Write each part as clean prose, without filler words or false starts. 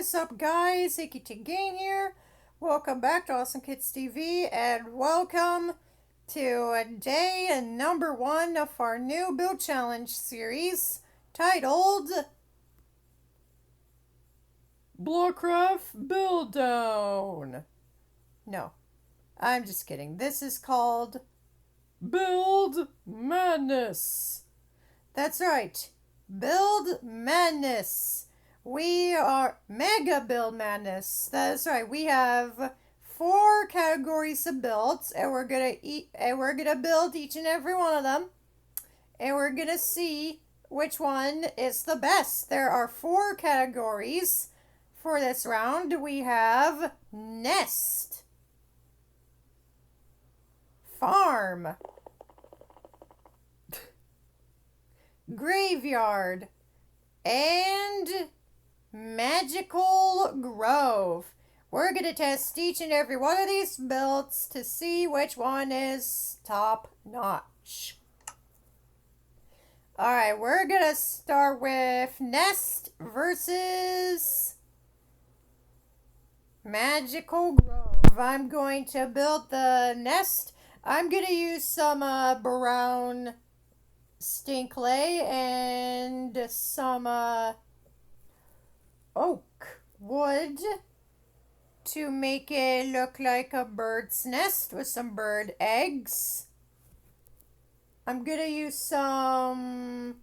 is up, guys? Icky Gain here. Welcome back to Awesome Kids TV, and welcome to day number 1 of our new Build Challenge series titled Blockcraft Build Down. No, I'm just kidding. This is called Build Madness. That's right, Build Madness. We are Mega Build Madness. That's right. We have 4 categories of builds, and we're gonna build each and every one of them, and we're gonna see which one is the best. There are 4 categories for this round. We have Nest, Farm, Graveyard, and Magical Grove. We're going to test each and every one of these builds to see which one is top notch. Alright, we're going to start with Nest versus Magical Grove. I'm going to build the Nest. I'm going to use some brown stain clay and some oak wood to make it look like a bird's nest with some bird eggs. I'm gonna use some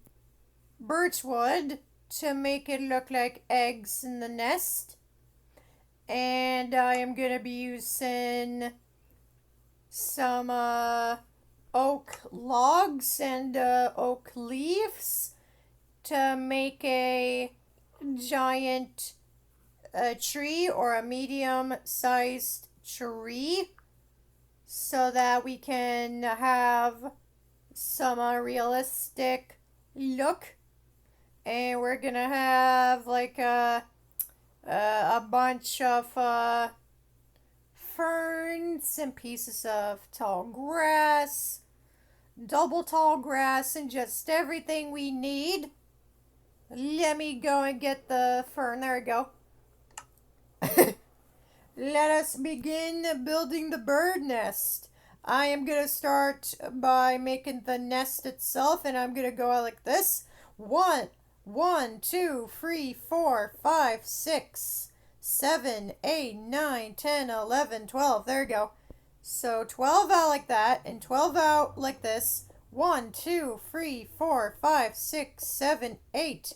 birch wood to make it look like eggs in the nest. And I am gonna be using some oak logs and oak leaves to make a giant tree or a medium-sized tree so that we can have some realistic look. And we're gonna have like a bunch of ferns and pieces of tall grass, double tall grass, and just everything we need. Let me go and get the fern. There we go. Let us begin building the bird nest. I am going to start by making the nest itself, and I'm going to go out like this. 1, 2, 3, 4, 5, 6, 7, 8, 9, 10, 11, 12. There we go. So 12 out like that, and 12 out like this. 1, 2, 3, 4, 5, 6, 7, 8,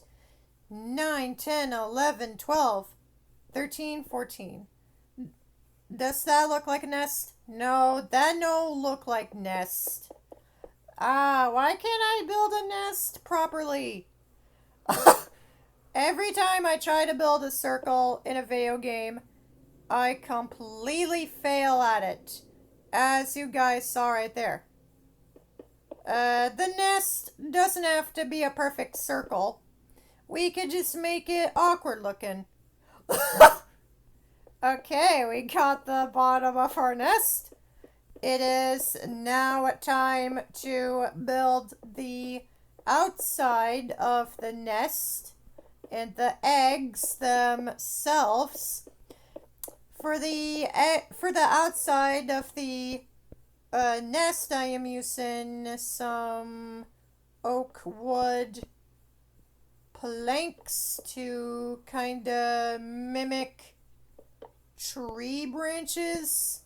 9, 10, 11, 12, 13, 14. Does that look like a nest? No, that don't look like nest. Why can't I build a nest properly? Every time I try to build a circle in a video game, I completely fail at it. As you guys saw right there. The nest doesn't have to be a perfect circle. We could just make it awkward looking. Okay, we got the bottom of our nest. It is now time to build the outside of the nest and the eggs themselves. For the outside of the nest, I am using some oak wood planks to kind of mimic tree branches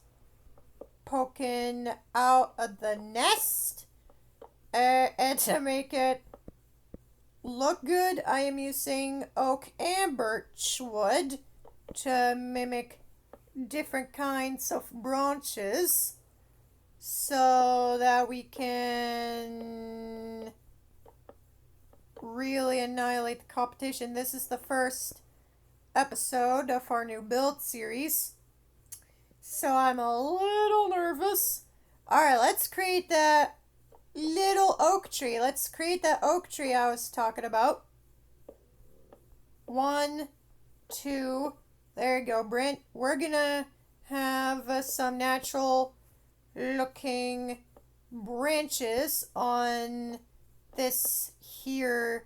poking out of the nest. And to make it look good, I am using oak and birch wood to mimic different kinds of branches so that we can really annihilate the competition. This is the first episode of our new build series, so I'm a little nervous. Alright, let's create that little oak tree. Let's create that oak tree I was talking about. 1, 2, there you go, Brent. We're gonna have some natural looking branches on this here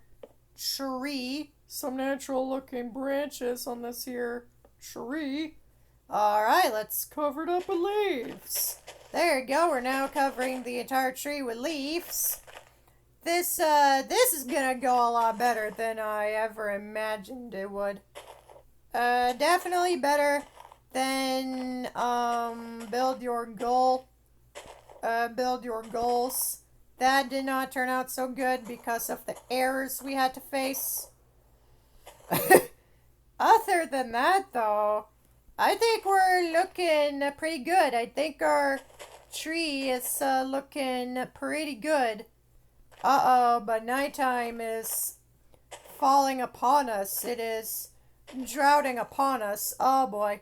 tree some natural looking branches on this here tree. Alright, let's cover it up with leaves. There you go, we're now covering the entire tree with leaves. This is gonna go a lot better than I ever imagined it would. Definitely better than, build your goal. Build your goals. That did not turn out so good because of the errors we had to face. Other than that, though, I think we're looking pretty good. I think our tree is looking pretty good. Uh-oh, but nighttime is falling upon us. It is drowning upon us. Oh boy.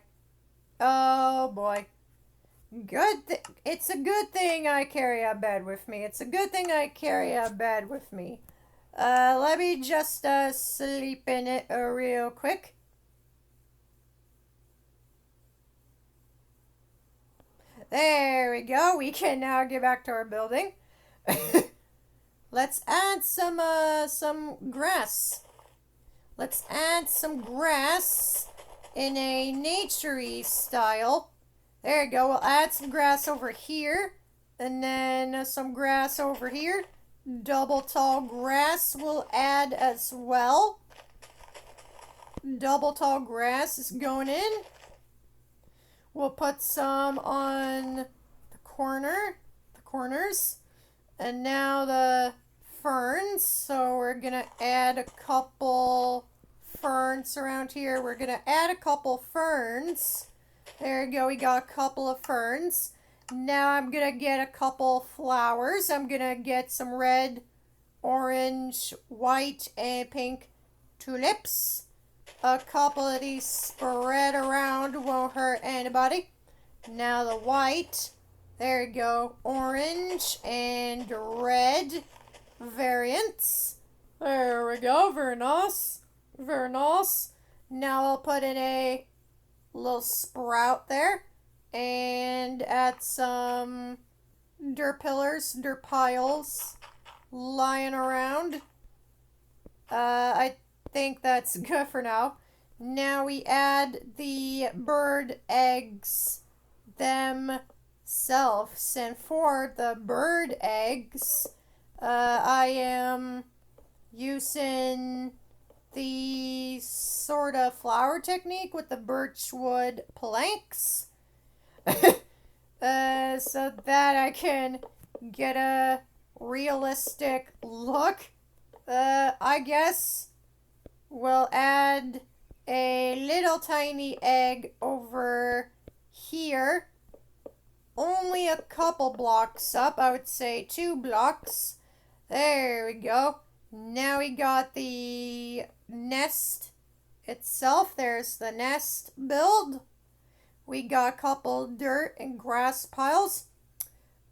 Oh boy. It's a good thing I carry a bed with me. It's a good thing I carry a bed with me. Let me just sleep in it real quick. There we go. We can now get back to our building. Let's add some grass. Let's add some grass in a naturey style. There you go. We'll add some grass over here. And then some grass over here. Double tall grass we'll add as well. Double tall grass is going in. We'll put some on the corners. And now the ferns. So we're going to add a couple ferns around here. We're going to add a couple ferns. There you go. We got a couple of ferns. Now I'm going to get a couple flowers. I'm going to get some red, orange, white, and pink tulips. A couple of these spread around won't hurt anybody. Now the white. There you go. Orange and red variants. There we go. Very nice. Very nice. Now I'll put in a little sprout there. And add some dirt piles lying around. I think that's good for now. Now we add the bird eggs themselves. And for the bird eggs, I am using the sort of flower technique with the birchwood planks. So that I can get a realistic look. I guess we'll add a little tiny egg over here. Only a couple blocks up, I would say 2 blocks. There we go. Now we got the nest itself. There's the nest build. We got a couple dirt and grass piles.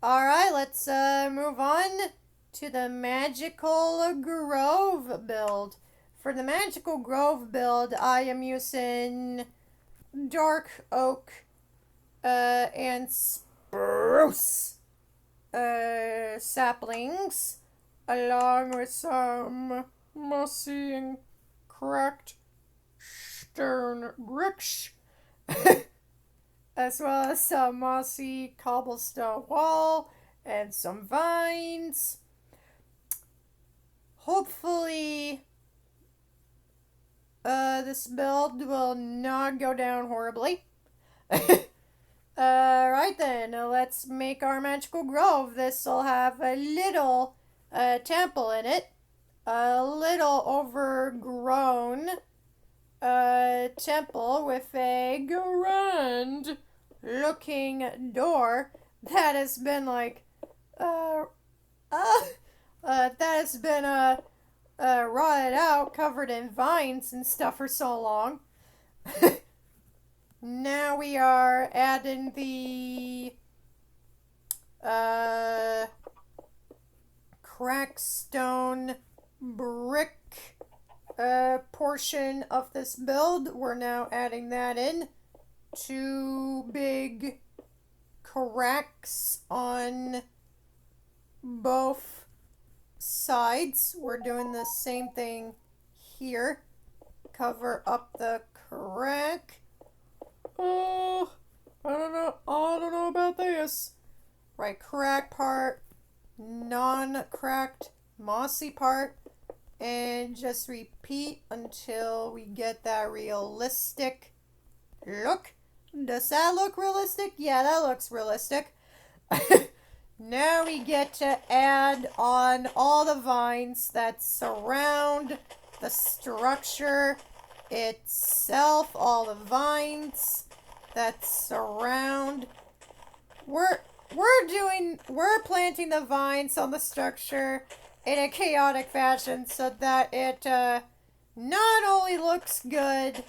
Alright, let's move on to the Magical Grove build. For the Magical Grove build, I am using dark oak and spruce saplings, along with some mossy and cracked stone bricks. As well as some mossy cobblestone wall and some vines. Hopefully, this build will not go down horribly. Right then, let's make our Magical Grove. This will have a little temple in it. A little overgrown temple with a grand looking door that has been like that has been rotted out, covered in vines and stuff for so long. Now we are adding the crackstone brick portion of this build. We're now adding that in. 2 big cracks on both sides. We're doing the same thing here. Cover up the crack. Oh, I don't know. I don't know about this. Right, crack part, non-cracked, mossy part, and just repeat until we get that realistic look. Does that look realistic? Yeah, that looks realistic. Now we get to add on all the vines that surround the structure itself, all the vines that surround. We're we're planting the vines on the structure in a chaotic fashion so that it not only looks good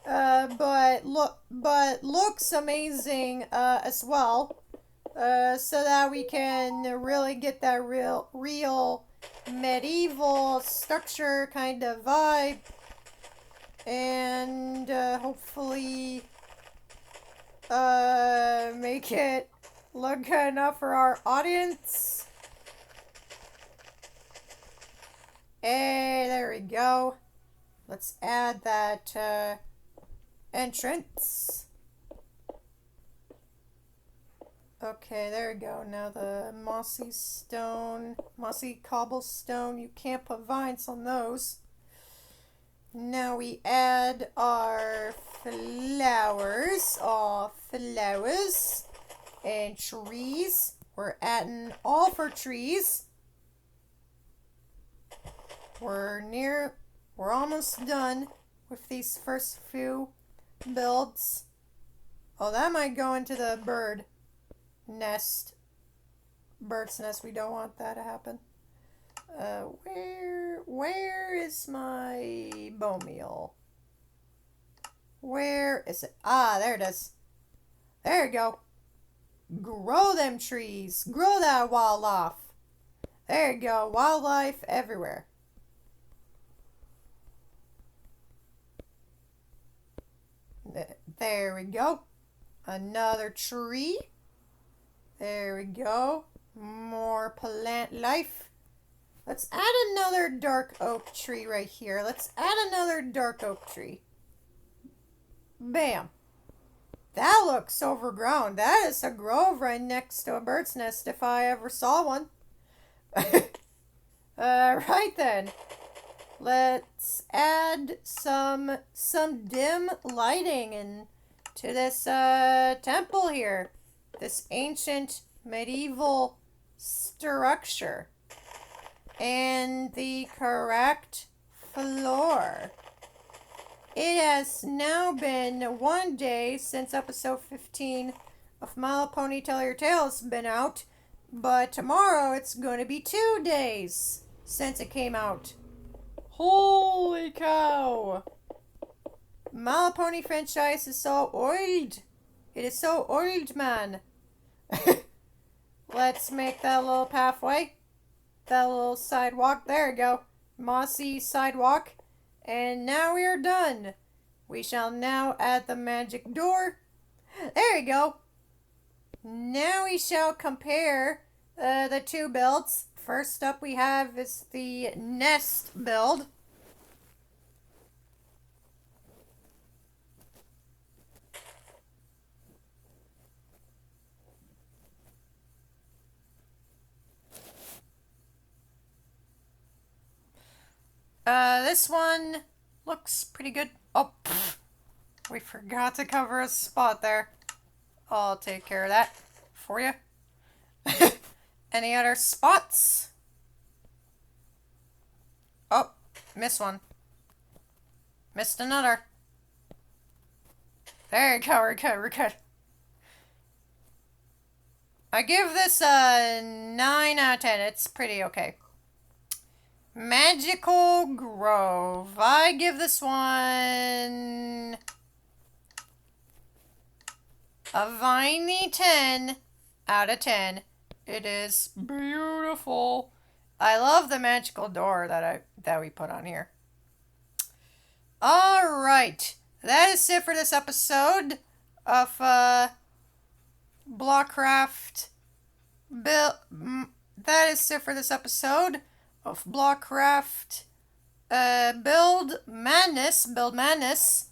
but looks amazing as well, so that we can really get that real medieval structure kind of vibe, and hopefully make it look good enough for our audience. Hey, there we go. Let's add that entrance. Okay, there we go. Now the mossy cobblestone, you can't put vines on those. Now we add our flowers, and trees. We're adding all for trees. We're almost done with these first few builds. Oh, that might go into the bird's nest. We don't want that to happen. Where is my bone meal? Where is it? Ah, there it is. There you go. Grow them trees. Grow that wildlife. There you go. Wildlife everywhere. There we go. Another tree. There we go. More plant life. Let's add another dark oak tree right here. Let's add another dark oak tree. Bam. That looks overgrown. That is a grove right next to a bird's nest if I ever saw one. Right then. Let's add some dim lighting into this temple here. This ancient medieval structure. And the correct floor. It has now been 1 day since episode 15 of My Little Pony Tell Your Tales been out, but tomorrow it's going to be 2 days since it came out. Holy cow! My Little Pony franchise is so old. It is so old, man. Let's make that little pathway. That little sidewalk. There we go. Mossy sidewalk. And now we are done. We shall now add the magic door. There you go. Now we shall compare the two builds. First up we have is the nest build. This one looks pretty good. Oh, we forgot to cover a spot there. I'll take care of that for you. Any other spots? Oh, missed one. Missed another. There you go, we're good. I give this a 9 out of 10. It's pretty okay. Magical Grove. I give this one a viney 10 out of 10. It is beautiful. I love the magical door that we put on here. All right. That is it for this episode of Blockcraft. That is it for this episode of Blockcraft Build Madness. Build Madness.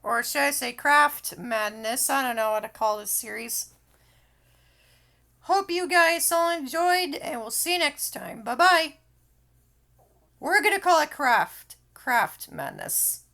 Or should I say Craft Madness? I don't know what to call this series. Hope you guys all enjoyed, and we'll see you next time. Bye bye. We're gonna call it Craft Madness.